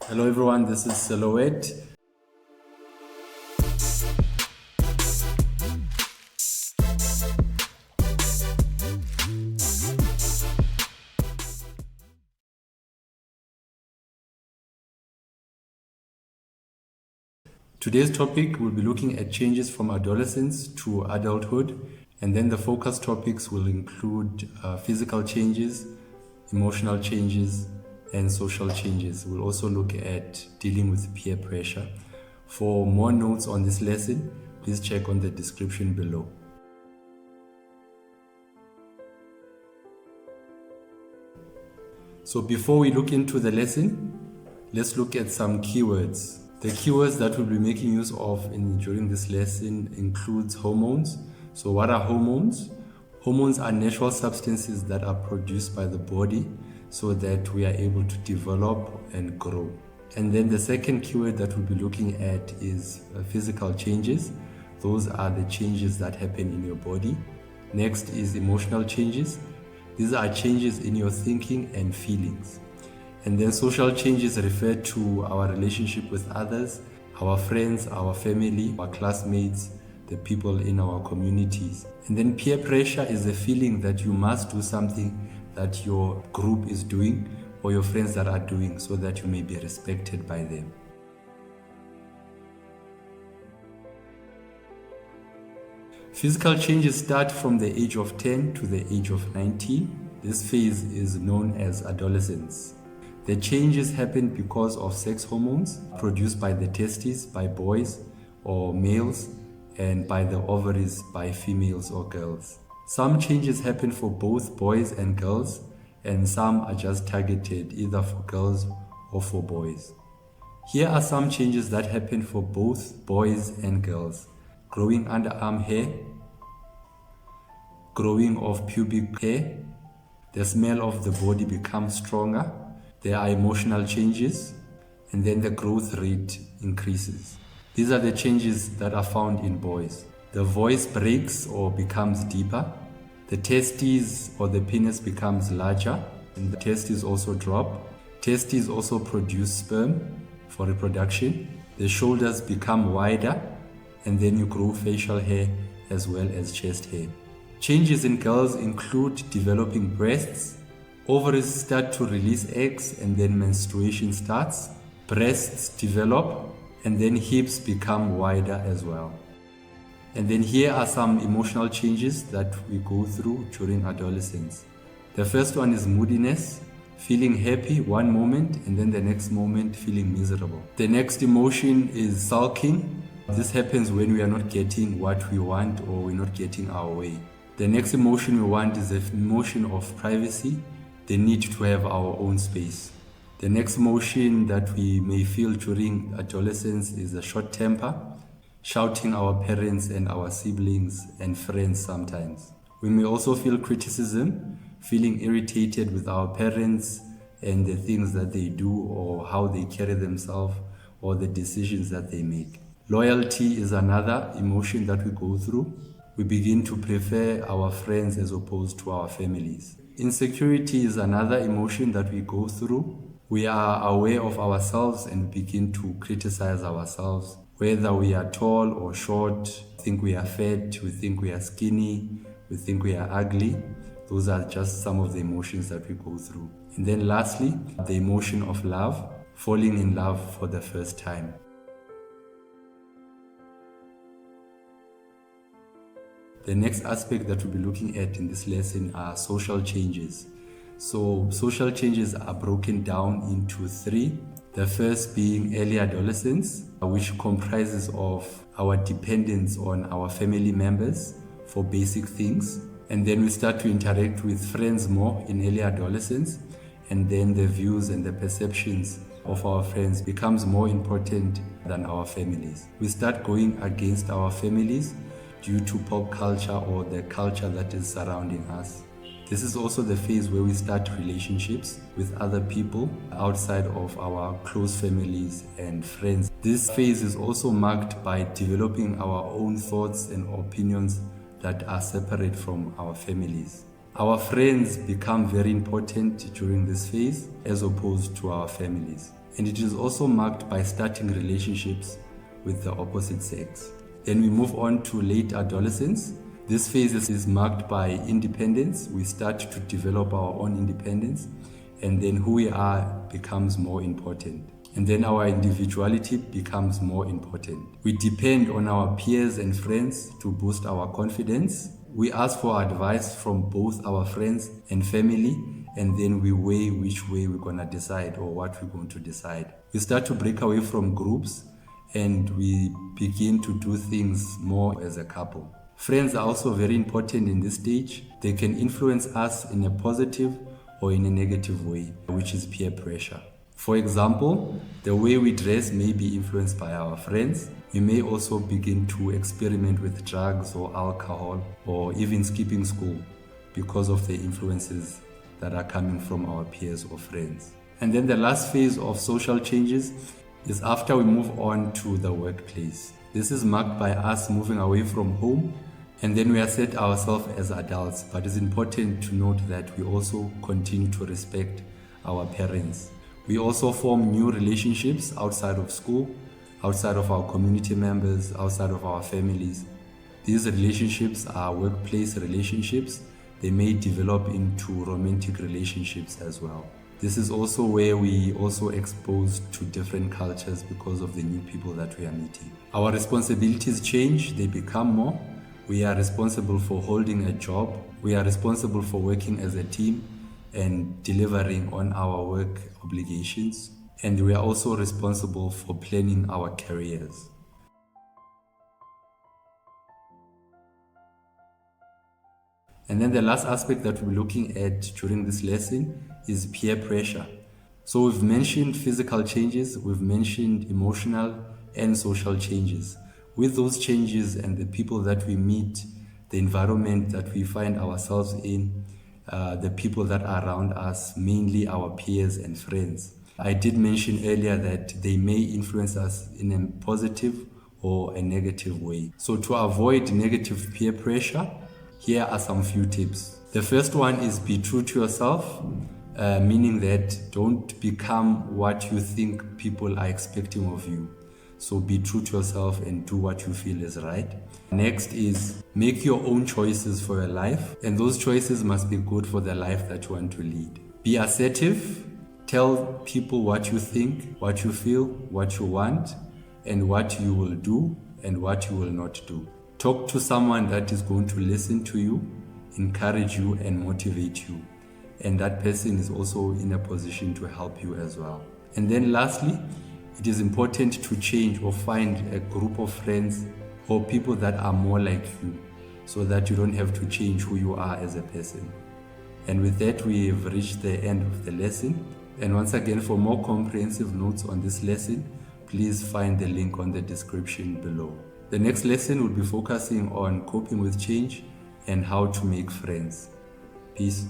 Hello everyone, this is Silhouette. Today's topic will be looking at changes from adolescence to adulthood, and then the focus topics will include physical changes, emotional changes, and social changes. We'll also look at dealing with peer pressure. For more notes on this lesson, please check on the description below. So before we look into the lesson, let's look at some keywords. The keywords that we'll be making use of during this lesson includes hormones. So what are hormones? Hormones are natural substances that are produced by the body so that we are able to develop and grow. And then the second keyword that we'll be looking at is physical changes. Those are the changes that happen in your body. Next is emotional changes. These are changes in your thinking and feelings. And then social changes refer to our relationship with others, our friends, our family, our classmates, the people in our communities. And then peer pressure is the feeling that you must do something that your group is doing or your friends that are doing so that you may be respected by them. Physical changes start from the age of 10 to the age of 19. This phase is known as adolescence. The changes happen because of sex hormones produced by the testes by boys or males and by the ovaries by females or girls. Some changes happen for both boys and girls, and some are just targeted either for girls or for boys. Here are some changes that happen for both boys and girls. Growing underarm hair, growing of pubic hair, the smell of the body becomes stronger, there are emotional changes, and then the growth rate increases. These are the changes that are found in boys. The voice breaks or becomes deeper, the testes or the penis becomes larger, and the testes also drop. Testes also produce sperm for reproduction. The shoulders become wider, and then you grow facial hair as well as chest hair. Changes in girls include developing breasts, ovaries start to release eggs, and then menstruation starts. Breasts develop, and then hips become wider as well. And then here are some emotional changes that we go through during adolescence. The first one is moodiness, feeling happy one moment and then the next moment feeling miserable. The next emotion is sulking. This happens when we are not getting what we want or we're not getting our way. The next emotion we want is the emotion of privacy, the need to have our own space. The next emotion that we may feel during adolescence is a short temper, shouting our parents and our siblings and friends sometimes. We may also feel criticism, feeling irritated with our parents and the things that they do or how they carry themselves or the decisions that they make. Loyalty is another emotion that we go through. We begin to prefer our friends as opposed to our families. Insecurity is another emotion that we go through. We are aware of ourselves and begin to criticize ourselves. Whether we are tall or short, think we are fat, we think we are skinny, we think we are ugly. Those are just some of the emotions that we go through. And then lastly, the emotion of love, falling in love for the first time. The next aspect that we'll be looking at in this lesson are social changes. So social changes are broken down into three. The first being early adolescence, which comprises of our dependence on our family members for basic things. And then we start to interact with friends more in early adolescence. And then the views and the perceptions of our friends becomes more important than our families. We start going against our families due to pop culture or the culture that is surrounding us. This is also the phase where we start relationships with other people outside of our close families and friends. This phase is also marked by developing our own thoughts and opinions that are separate from our families. Our friends become very important during this phase as opposed to our families. and it is also marked by starting relationships with the opposite sex. Then we move on to late adolescence. This phase is marked by independence. We start to develop our own independence, and then who we are becomes more important. And then our individuality becomes more important. We depend on our peers and friends to boost our confidence. We ask for advice from both our friends and family, and then we weigh which way we're gonna decide or what we're going to decide. We start to break away from groups and we begin to do things more as a couple. Friends are also very important in this stage. They can influence us in a positive or in a negative way, which is peer pressure. For example, the way we dress may be influenced by our friends. We may also begin to experiment with drugs or alcohol or even skipping school because of the influences that are coming from our peers or friends. And then the last phase of social changes is after we move on to the workplace. This is marked by us moving away from home, and then we assert ourselves as adults. But it's important to note that we also continue to respect our parents. We also form new relationships outside of school, outside of our community members, outside of our families. These relationships are workplace relationships. They may develop into romantic relationships as well. This is also where we also exposed to different cultures because of the new people that we are meeting. Our responsibilities change, they become more. We are responsible for holding a job. We are responsible for working as a team and delivering on our work obligations. And we are also responsible for planning our careers. And then the last aspect that we're looking at during this lesson is peer pressure. So we've mentioned physical changes, we've mentioned emotional and social changes. With those changes and the people that we meet, the environment that we find ourselves in, the people that are around us, mainly our peers and friends. I did mention earlier that they may influence us in a positive or a negative way. So to avoid negative peer pressure, here are some few tips. The first one is be true to yourself, meaning that don't become what you think people are expecting of you. So be true to yourself and do what you feel is right. Next is make your own choices for your life, and those choices must be good for the life that you want to lead. Be assertive. Tell people what you think, what you feel, what you want, and what you will do and what you will not do. Talk to someone that is going to listen to you, encourage you, and motivate you. And that person is also in a position to help you as well. And then lastly, it is important to change or find a group of friends or people that are more like you so that you don't have to change who you are as a person. And with that, we have reached the end of the lesson. And once again, for more comprehensive notes on this lesson, please find the link on the description below. The next lesson will be focusing on coping with change and how to make friends. Peace.